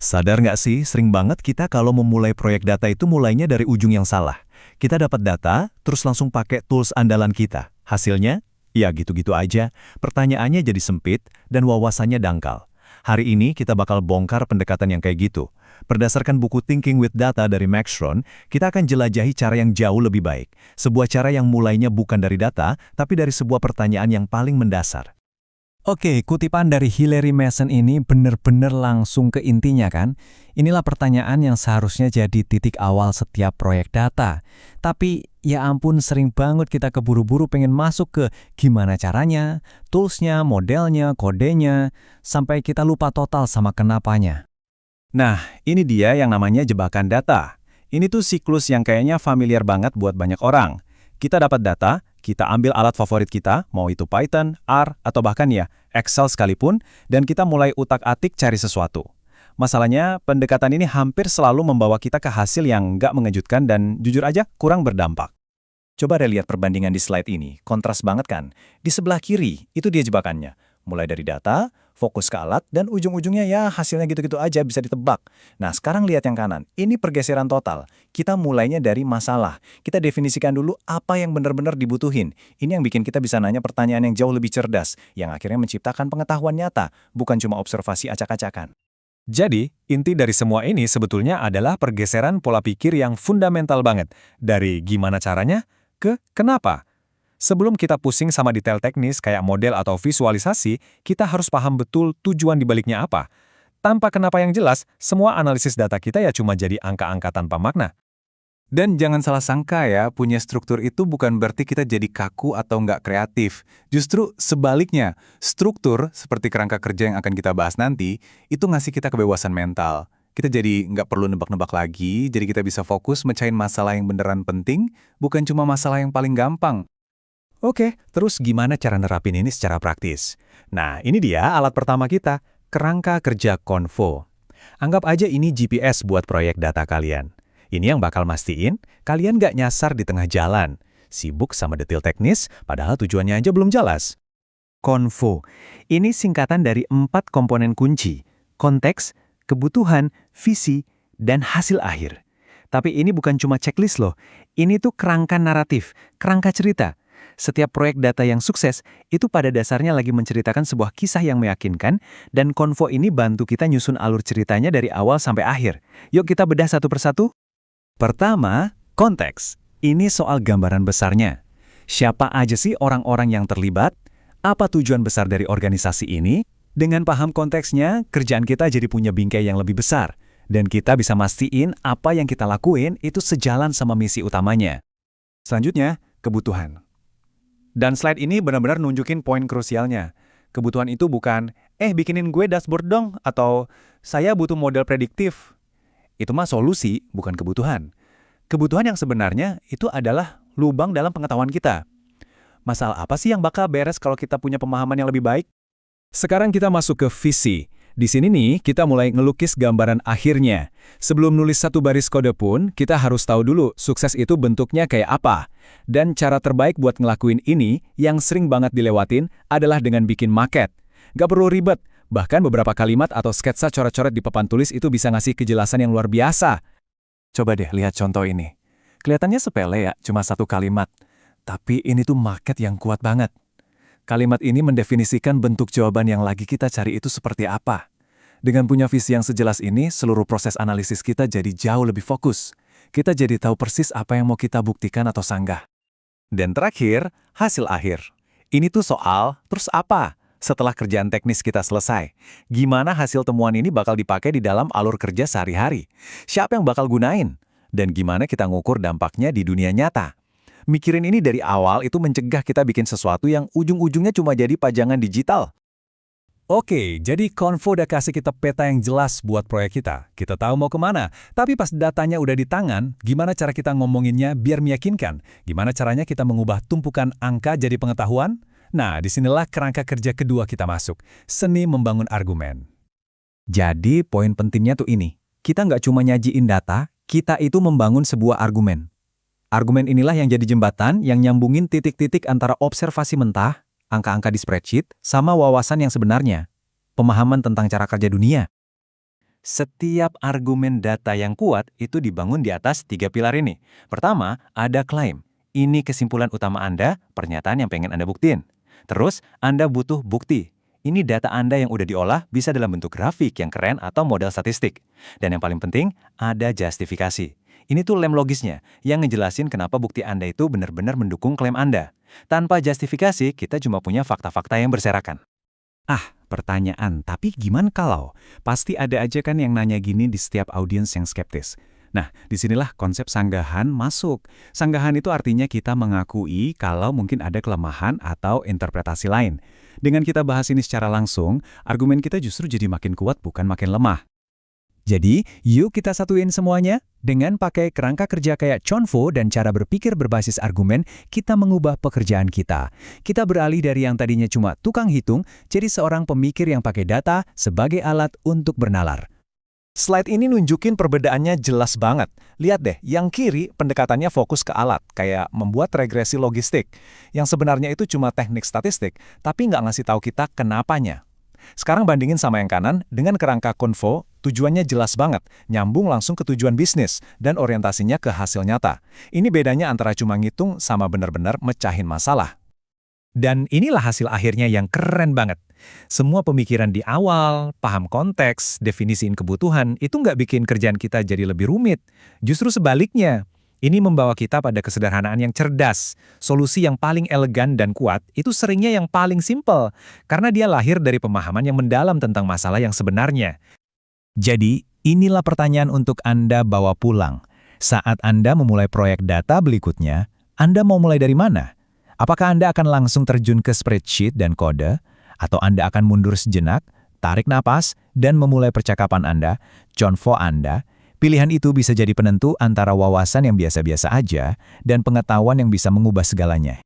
Sadar nggak sih, sering banget kita kalau memulai proyek data itu mulainya dari ujung yang salah. Kita dapat data, terus langsung pakai tools andalan kita. Hasilnya? Ya gitu-gitu aja. Pertanyaannya jadi sempit, dan wawasannya dangkal. Hari ini kita bakal bongkar pendekatan yang kayak gitu. Berdasarkan buku Thinking with Data dari Max Schron, kita akan jelajahi cara yang jauh lebih baik. Sebuah cara yang mulainya bukan dari data, tapi dari sebuah pertanyaan yang paling mendasar. Oke, kutipan dari Hilary Mason ini benar-benar langsung ke intinya kan? Inilah pertanyaan yang seharusnya jadi titik awal setiap proyek data. Tapi ya ampun sering banget kita keburu-buru pengen masuk ke gimana caranya, toolsnya, modelnya, kodenya, sampai kita lupa total sama kenapanya. Nah, ini dia yang namanya jebakan data. Ini tuh siklus yang kayaknya familiar banget buat banyak orang. Kita dapat data, kita ambil alat favorit kita, mau itu Python, R, atau bahkan ya Excel sekalipun, dan kita mulai utak-atik cari sesuatu. Masalahnya, pendekatan ini hampir selalu membawa kita ke hasil yang nggak mengejutkan dan jujur aja kurang berdampak. Coba deh lihat perbandingan di slide ini, kontras banget kan? Di sebelah kiri, itu dia jebakannya. Mulai dari data, fokus ke alat, dan ujung-ujungnya ya hasilnya gitu-gitu aja bisa ditebak. Nah sekarang lihat yang kanan, ini pergeseran total. Kita mulainya dari masalah. Kita definisikan dulu apa yang benar-benar dibutuhin. Ini yang bikin kita bisa nanya pertanyaan yang jauh lebih cerdas, yang akhirnya menciptakan pengetahuan nyata, bukan cuma observasi acak-acakan. Jadi, inti dari semua ini sebetulnya adalah pergeseran pola pikir yang fundamental banget. Dari gimana caranya, ke kenapa. Sebelum kita pusing sama detail teknis kayak model atau visualisasi, kita harus paham betul tujuan dibaliknya apa. Tanpa kenapa yang jelas, semua analisis data kita ya cuma jadi angka-angka tanpa makna. Dan jangan salah sangka ya, punya struktur itu bukan berarti kita jadi kaku atau nggak kreatif. Justru sebaliknya, struktur seperti kerangka kerja yang akan kita bahas nanti, itu ngasih kita kebebasan mental. Kita jadi nggak perlu nebak-nebak lagi, jadi kita bisa fokus mecahin masalah yang beneran penting, bukan cuma masalah yang paling gampang. Oke, terus gimana cara nerapin ini secara praktis? Nah, ini dia alat pertama kita, kerangka kerja Convo. Anggap aja ini GPS buat proyek data kalian. Ini yang bakal mastiin kalian nggak nyasar di tengah jalan, sibuk sama detail teknis, padahal tujuannya aja belum jelas. Convo, ini singkatan dari 4 komponen kunci, konteks, kebutuhan, visi, dan hasil akhir. Tapi ini bukan cuma checklist loh, ini tuh kerangka naratif, kerangka cerita. Setiap proyek data yang sukses, itu pada dasarnya lagi menceritakan sebuah kisah yang meyakinkan, dan Convo ini bantu kita nyusun alur ceritanya dari awal sampai akhir. Yuk kita bedah satu persatu. Pertama, konteks. Ini soal gambaran besarnya. Siapa aja sih orang-orang yang terlibat? Apa tujuan besar dari organisasi ini? Dengan paham konteksnya, kerjaan kita jadi punya bingkai yang lebih besar. Dan kita bisa mastiin apa yang kita lakuin itu sejalan sama misi utamanya. Selanjutnya, kebutuhan. Dan slide ini benar-benar nunjukin poin krusialnya. Kebutuhan itu bukan, bikinin gue dashboard dong, atau saya butuh model prediktif. Itu mah solusi, bukan kebutuhan. Kebutuhan yang sebenarnya itu adalah lubang dalam pengetahuan kita. Masalah apa sih yang bakal beres kalau kita punya pemahaman yang lebih baik? Sekarang kita masuk ke visi. Di sini nih, kita mulai ngelukis gambaran akhirnya. Sebelum nulis satu baris kode pun, kita harus tahu dulu sukses itu bentuknya kayak apa. Dan cara terbaik buat ngelakuin ini, yang sering banget dilewatin, adalah dengan bikin maket. Gak perlu ribet, bahkan beberapa kalimat atau sketsa coret-coret di papan tulis itu bisa ngasih kejelasan yang luar biasa. Coba deh lihat contoh ini. Kelihatannya sepele ya, cuma satu kalimat. Tapi ini tuh maket yang kuat banget. Kalimat ini mendefinisikan bentuk jawaban yang lagi kita cari itu seperti apa. Dengan punya visi yang sejelas ini, seluruh proses analisis kita jadi jauh lebih fokus. Kita jadi tahu persis apa yang mau kita buktikan atau sanggah. Dan terakhir, hasil akhir. Ini tuh soal, terus apa? Setelah kerjaan teknis kita selesai, gimana hasil temuan ini bakal dipakai di dalam alur kerja sehari-hari? Siapa yang bakal gunain? Dan gimana kita ngukur dampaknya di dunia nyata? Mikirin ini dari awal itu mencegah kita bikin sesuatu yang ujung-ujungnya cuma jadi pajangan digital. Oke, jadi Convo udah kasih kita peta yang jelas buat proyek kita. Kita tahu mau kemana, tapi pas datanya udah di tangan, gimana cara kita ngomonginnya biar meyakinkan? Gimana caranya kita mengubah tumpukan angka jadi pengetahuan? Nah, disinilah kerangka kerja kedua kita masuk, seni membangun argumen. Jadi poin pentingnya tuh ini, kita nggak cuma nyajiin data, kita itu membangun sebuah argumen. Argumen inilah yang jadi jembatan yang nyambungin titik-titik antara observasi mentah, angka-angka di spreadsheet, sama wawasan yang sebenarnya, pemahaman tentang cara kerja dunia. Setiap argumen data yang kuat itu dibangun di atas 3 pilar ini. Pertama, ada klaim. Ini kesimpulan utama Anda, pernyataan yang pengen Anda buktiin. Terus, Anda butuh bukti. Ini data Anda yang udah diolah bisa dalam bentuk grafik yang keren atau model statistik. Dan yang paling penting, ada justifikasi. Ini tuh lem logisnya, yang ngejelasin kenapa bukti Anda itu benar-benar mendukung klaim Anda. Tanpa justifikasi, kita cuma punya fakta-fakta yang berserakan. Pertanyaan, tapi gimana kalau? Pasti ada aja kan yang nanya gini di setiap audiens yang skeptis. Nah, disinilah konsep sanggahan masuk. Sanggahan itu artinya kita mengakui kalau mungkin ada kelemahan atau interpretasi lain. Dengan kita bahas ini secara langsung, argumen kita justru jadi makin kuat bukan makin lemah. Jadi, yuk kita satuin semuanya. Dengan pakai kerangka kerja kayak Convo dan cara berpikir berbasis argumen, kita mengubah pekerjaan kita. Kita beralih dari yang tadinya cuma tukang hitung, jadi seorang pemikir yang pakai data sebagai alat untuk bernalar. Slide ini nunjukin perbedaannya jelas banget. Lihat deh, yang kiri pendekatannya fokus ke alat, kayak membuat regresi logistik. Yang sebenarnya itu cuma teknik statistik, tapi nggak ngasih tahu kita kenapanya. Sekarang bandingin sama yang kanan, dengan kerangka Convo, tujuannya jelas banget, nyambung langsung ke tujuan bisnis, dan orientasinya ke hasil nyata. Ini bedanya antara cuma ngitung sama benar-benar mecahin masalah. Dan inilah hasil akhirnya yang keren banget. Semua pemikiran di awal, paham konteks, definisiin kebutuhan, itu nggak bikin kerjaan kita jadi lebih rumit. Justru sebaliknya. Ini membawa kita pada kesederhanaan yang cerdas. Solusi yang paling elegan dan kuat itu seringnya yang paling simpel, karena dia lahir dari pemahaman yang mendalam tentang masalah yang sebenarnya. Jadi, inilah pertanyaan untuk Anda bawa pulang. Saat Anda memulai proyek data berikutnya, Anda mau mulai dari mana? Apakah Anda akan langsung terjun ke spreadsheet dan kode? Atau Anda akan mundur sejenak, tarik napas, dan memulai percakapan Anda, convo Anda? Pilihan itu bisa jadi penentu antara wawasan yang biasa-biasa aja dan pengetahuan yang bisa mengubah segalanya.